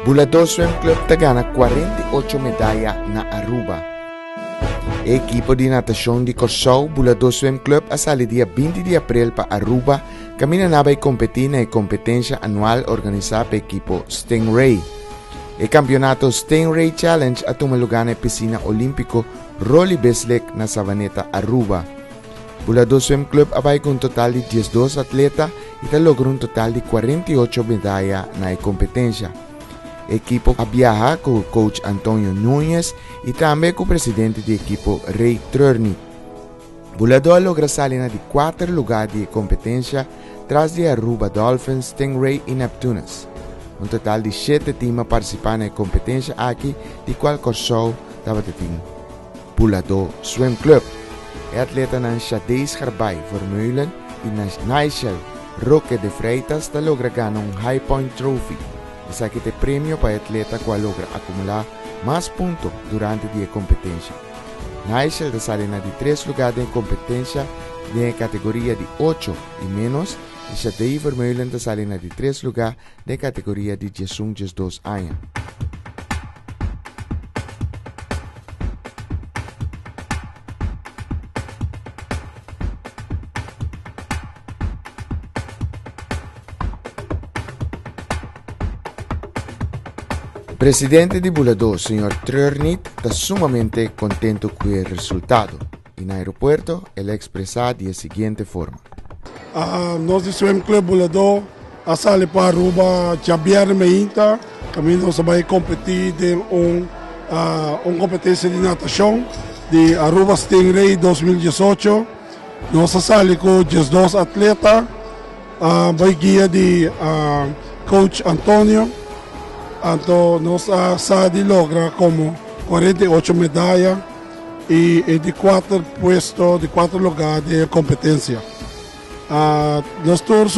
Bulado Swim Club gana 48 medalhas na Aruba. Equipo de natação de Corsau Bulado Swim Club asali dia 20 de abril para Aruba, camina na vai competir na competência anual organizada pelo equipo Stingray. O campeonato Stingray Challenge atoma lugar na piscina olímpico Rolly Beslek na Savaneta, Aruba. Bulado Swim Club vai com um total de 12 atletas e logra um total de 48 medalhas na competência. O equipo viaja com o coach Antonio Núñez e também com o presidente do equipo Ray Treurnig. Bulado logra salir de 4 lugares de competência, tras de Aruba Dolphins, Stingray e Neptunus. Um total de 7 times participando na competência aqui, de qual Corsau estava tendo. Bulado Swim Club. O atleta na Xadez Garbay Vermeulen e na Nigel Roque de Freitas logra ganhar um High Point Trophy. Esse aqui é o prêmio para o atleta que logra acumular mais pontos durante a competência. Nigel sai de 3 lugares de competência na categoria de 8 e menos, e Xadez Vermeulen sai de 3 lugares de categoria de 12 anos. Presidente de Bulado, Sr. Treurnig, está sumamente contento com o resultado. E no aeroporto, ele expressa da seguinte forma. Nós do Swim Club Bulado, a sala para Aruba, Javier Meinta, caminho vai competir em uma competência de natação de Aruba Stingray 2018. Nossa sala com 12 atletas, vai guia de coach Antonio. Então, nossa SADI logra como 48 medalhas e de 4 puestos, de 4 lugares de competência. Nós todos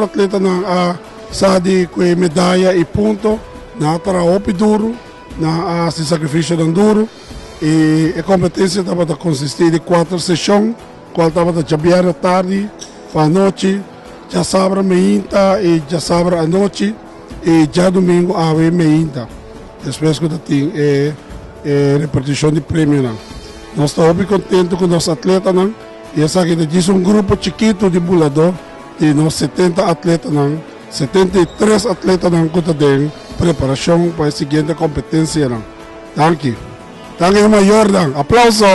atletas na SADI com medalha e ponto, na traopi duro, na sacrifício de duro. E a competência estava a consistir de 4 sessões, qual estava a chamar à tarde, para a noite, já sabra meinta e já sabra à noite. E já domingo a meia depois que tem repartição de prêmio. Nós estamos muito contentes com os atletas. E essa aqui é um grupo chiquito de Bulado, de nós 70 atletas, 73 atletas que têm preparação para a seguinte competência. Danke. Danke, maior. Aplauso!